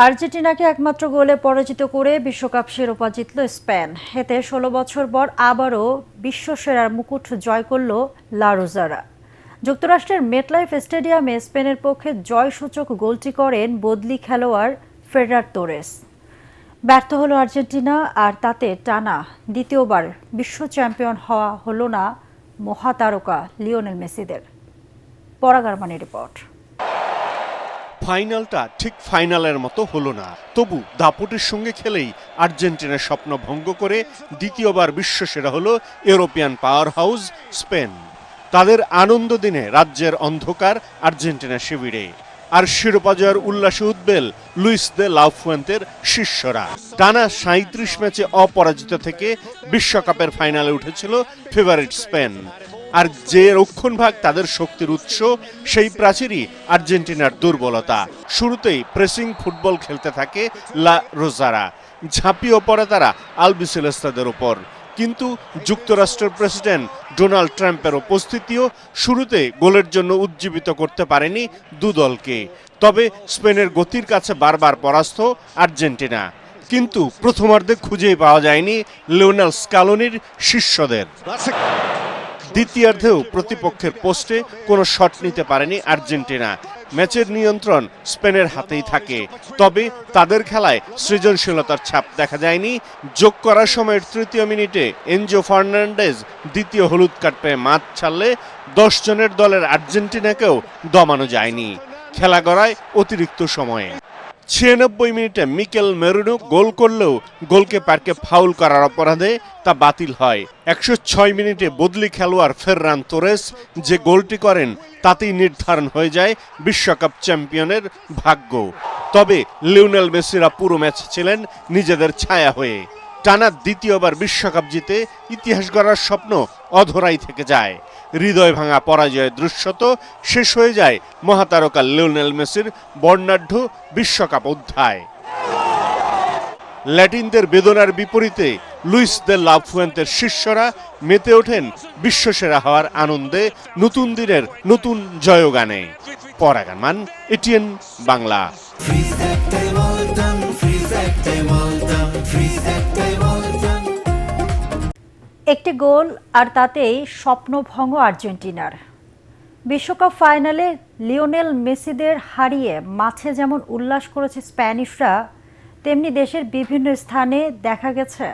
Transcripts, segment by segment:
আর্জেন্টিনাকে একমাত্র গোলে পরাজিত করে বিশ্বকাপ শিরোপা জিতল স্পেন। এতে ১৬ বছর পর আবারও বিশ্বসেরার মুকুট জয় করল লা রোজারা। যুক্তরাষ্ট্রের মেটলাইফ স্টেডিয়ামে স্পেনের পক্ষে জয়সূচক গোলটি করেন বদলি খেলোয়াড় ফেরার তোরেস। ব্যর্থ হল আর্জেন্টিনা, আর তাতে টানা দ্বিতীয়বার বিশ্ব চ্যাম্পিয়ন হওয়া হল না মহাতারকা লিওনেল মেসিদের। পরাগারমানের রিপোর্ট। ফাইনালটা ঠিক ফাইনালের মতো হলো না, তবু দাপটের সঙ্গে খেলেই আর্জেন্টিনার স্বপ্ন ভঙ্গ করে দ্বিতীয়বার বিশ্বসেরা হলো ইউরোপিয়ান পাওয়ার হাউস স্পেন। তাদের আনন্দ দিনে রাজ্যের অন্ধকার আর্জেন্টিনা শিবিরে, আর শিরোপা জয়ের উল্লাসে উদ্বেল লুইস দে লা ফুয়েন্তের শিষ্যরা। টানা ৩৭ ম্যাচে অপরাজিত থেকে বিশ্বকাপের ফাইনালে উঠেছিল ফেভারিট স্পেন। আর যে রক্ষণভাগ তাদের শক্তির উৎস, সেই প্রাচীরই আর্জেন্টিনার দুর্বলতা। শুরুতেই প্রেসিং ফুটবল খেলতে থাকে লা রোজারা, ঝাঁপিয়ে পড়ে তারা আলবিসেলেস্তাদের ওপর। কিন্তু যুক্তরাষ্ট্রের প্রেসিডেন্ট ডোনাল্ড ট্রাম্পের উপস্থিতিও শুরুতে গোলের জন্য উজ্জীবিত করতে পারেনি দু দলকে। তবে স্পেনের গতির কাছে বারবার পরাস্ত আর্জেন্টিনা। কিন্তু প্রথমার্ধে খুঁজেই পাওয়া যায়নি লিওনেল স্কালোনির শিষ্যদের। দ্বিতীয়ার্ধেও প্রতিপক্ষের পোস্টে কোনো শট নিতে পারেনি আর্জেন্টিনা। ম্যাচের নিয়ন্ত্রণ স্পেনের হাতেই থাকে, তবে তাদের খেলায় সৃজনশীলতার ছাপ দেখা যায়নি। যোগ করার সময়ের তৃতীয় মিনিটে এনজো ফার্নান্ডেজ দ্বিতীয় হলুদ কার্ড পেয়ে মাঠ ছাড়লে ১০ জনের দলের আর্জেন্টিনাকেও দমানো যায়নি। খেলা গড়ায় অতিরিক্ত সময়ে। ৯৬ মিনিটে মিকেল মেরিনো গোল করলেও গোলকিপারকে ফাউল করার অপরাধে তা বাতিল হয়। ১০৬ মিনিটে বদলি খেলোয়াড় ফেররান তোরেস যে গোলটি করেন, তাতেই নির্ধারণ হয়ে যায় বিশ্বকাপ চ্যাম্পিয়নের ভাগ্য। তবে লিওনেল মেসিরা পুরো ম্যাচ ছিলেন নিজেদের ছায়া হয়ে। টানা দ্বিতীয়বার বিশ্বকাপ জিতে ইতিহাস গড়ার স্বপ্ন অধরাই থেকে যায়। হৃদয় ভাঙা পরাজয়ের দৃশ্যত শেষ হয়ে যায় মহাতারকা লিওনেল মেসির বর্ণাঢ্য বিশ্বকাপ অধ্যায়। ল্যাটিনদের বেদনার বিপরীতে লুইস দে লা ফুয়েন্তের শিষ্যরা মেতে ওঠেন বিশ্বসেরা হওয়ার আনন্দে, নতুন দিনের নতুন জয়গানে। পরাগারমান, এটিএন বাংলা। একটি গোল, আর তাতেই স্বপ্নভঙ্গ আর্জেন্টিনার। বিশ্বকাপ ফাইনালে লিওনেল মেসিদের হারিয়ে মাঠে যেমন উল্লাস করেছে স্প্যানিশরা, তেমনি দেশের বিভিন্ন স্থানে দেখা গেছে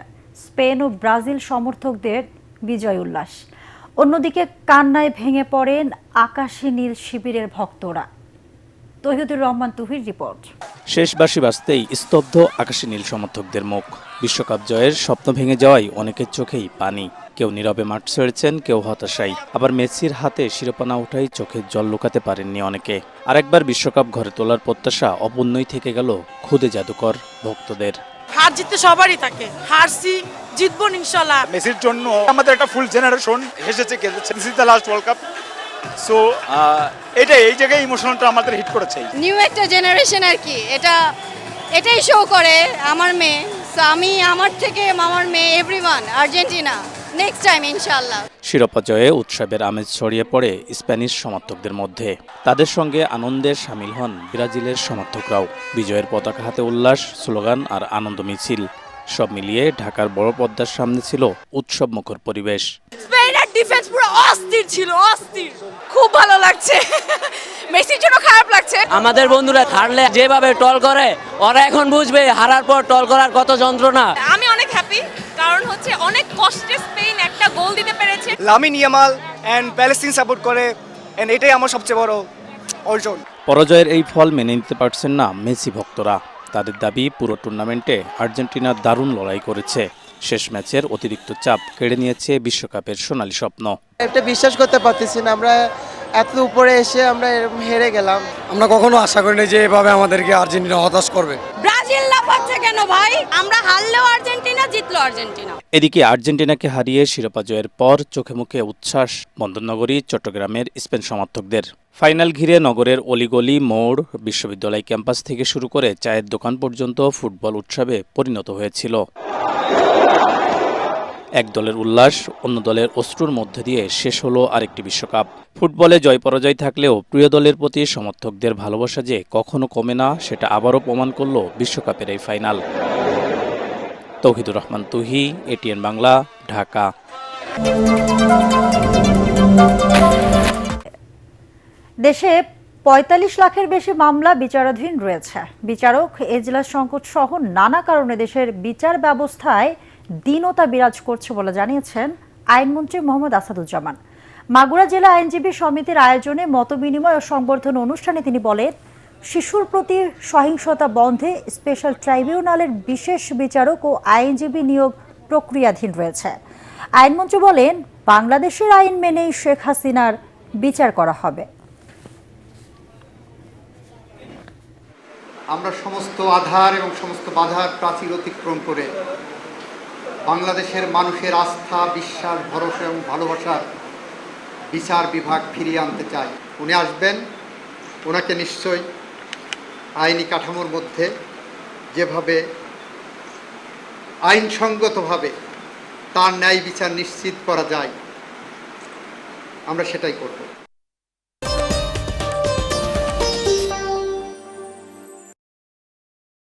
স্পেন ও ব্রাজিল সমর্থকদের বিজয় উল্লাস। অন্যদিকে কান্নায় ভেঙে পড়েন আকাশী নীল শিবিরের ভক্তরা। তহিদুর রহমান তুহির রিপোর্ট। শেষ বাঁশি বাজতেই স্তব্ধ আকাশী নীল সমর্থকদের মুখ। বিশ্বকাপ জয়ের স্বপ্ন ভেঙে যাওয়ায় অনেকের চোখেই পানি। কেউ নীরবে মাঠ ছেড়েছেন, কেউ হতাশায়। আবার মেসির হাতে শিরোপা না ওঠাই চোখের জল লুকাতে পারেননি অনেকে। আরেকবার বিশ্বকাপ ঘরে তোলার প্রত্যাশা অপূর্ণই থেকে গেল খুদে জাদুকর ভক্তদের। হার জিততে সবারই থাকে, হারছি জিতবো ইনশাআল্লাহ। মেসির জন্য আমাদের একটা ফুল জেনারেশন এসেছে, খেলছে। This is the last world cup. So এই জায়গায় ইমোশনটা আমাদের হিট করেছে। নিউ একটা জেনারেশন আর কি, এটাই শো করে আমার মেয়ে। সো আমি আমার থেকে আমার মেয়ে, এভরিওয়ান আর্জেন্টিনা, নেক্সট টাইম ইনশাআল্লাহ। শিরোপা জয়ে উৎসবের আমেজ ছড়িয়ে পড়ে স্প্যানিশ সমর্থকদের মধ্যে। তাদের সঙ্গে আনন্দে সামিল হন ব্রাজিলের সমর্থকরাও। বিজয়ের পতাকা হাতে উল্লাস, স্লোগান আর আনন্দ মিছিল, সব মিলিয়ে ঢাকার বড় পর্দার সামনে ছিল উৎসব মুখর পরিবেশ। স্পেনের ডিফেন্স পুরো অস্থির ছিল, অস্থির। খুব ভালো লাগছে, মেসির জন্য খারাপ লাগছে। আমাদের বন্ধুরা হারলে যেভাবে টল করে, ওরা এখন বুঝবে হারার পর টল করার কত যন্ত্রণা। আমি অনেক হ্যাপি, কারণ হচ্ছে অনেক কষ্টে স্পেন একটা গোল দিতে পেরেছে। Lamine Yamal and Palestine support করে, এন্ড এটাই আমার সবচেয়ে বড় অর্জন। পরাজয়ের এই ফল মেনে নিতে পারছেন না মেসি ভক্তরা। তাদের দাবি, পুরো টুর্নামেন্টে আর্জেন্টিনা দারুণ লড়াই করেছে। শেষ ম্যাচের অতিরিক্ত চাপ কেড়ে নিয়েছে বিশ্বকাপের সোনালী স্বপ্ন। এটা বিশ্বাস করতে পারতেছি না, আমরা এত উপরে এসে আমরা হেরে গেলাম। আমরা কখনো আশা করিনি যে এভাবে আমাদেরকে আর্জেন্টিনা হতাশ করবে। ব্রাজিল লাফাচ্ছে কেন ভাই? আমরা হারলেও আর্জেন্টিনা, জিতলো আর্জেন্টিনা। এদিকে আর্জেন্টিনাকে হারিয়ে শিরোপা জয়ের পর চোখে মুখে উচ্ছ্বাস বন্দরনগরী চট্টগ্রামের স্পেন সমর্থকদের। ফাইনাল ঘিরে নগরের অলিগলি, মোড়, বিশ্ববিদ্যালয় ক্যাম্পাস থেকে শুরু করে চায়ের দোকান পর্যন্ত ফুটবল উৎসবে পরিণত হয়েছিল। এক দলের উল্লাস, অন্য দলের অশ্রুর মধ্যে দিয়ে শেষ হলো আরেকটি বিশ্বকাপ। ফুটবলে জয় পরাজয় থাকলেও প্রিয় দলের প্রতি সমর্থকদের ভালোবাসা যে কখনো কমে না, সেটা আবারও প্রমাণ করল বিশ্বকাপের এই ফাইনাল। তৌহিদুর রহমান তুহি, এটিএন বাংলা, ঢাকা। দেশে ৪৫ লাখের বেশি মামলা বিচারাধীন রয়েছে। বিচারক, এজলাস সংকট সহ নানা কারণে দেশের বিচার ব্যবস্থায় দীনতা বিরাজ করছে বলে জানিয়েছেন আইনমন্ত্রী মোহাম্মদ আসাদুজ্জামান। মাগুরা জেলা আইনজীবী সমিতির আয়োজনে মতবিনিময় ও সংবর্ধনা অনুষ্ঠানে তিনি বলেন, শিশুর প্রতি সহিংসতা বন্ধে স্পেশাল ট্রাইব্যুনালের বিশেষ বিচারক ও আইনজীবী নিয়োগ প্রক্রিয়াধীন রয়েছে। আইনমন্ত্রী বলেন, বাংলাদেশের আইন মেনেই শেখ হাসিনার বিচার করা হবে। আমরা সমস্ত আধার এবং সমস্ত বাধার প্রাচীর অতিক্রম করে বাংলাদেশের মানুষের আস্থা, বিশ্বাস, ভরসা এবং ভালোবাসার বিচার বিভাগ ফিরিয়ে আনতে চাই। উনি আসবেন, ওনাকে নিশ্চয়ই আইনি কাঠামোর মধ্যে যেভাবে আইনসঙ্গতভাবে তার ন্যায় বিচার নিশ্চিত করা যায়, আমরা সেটাই করব।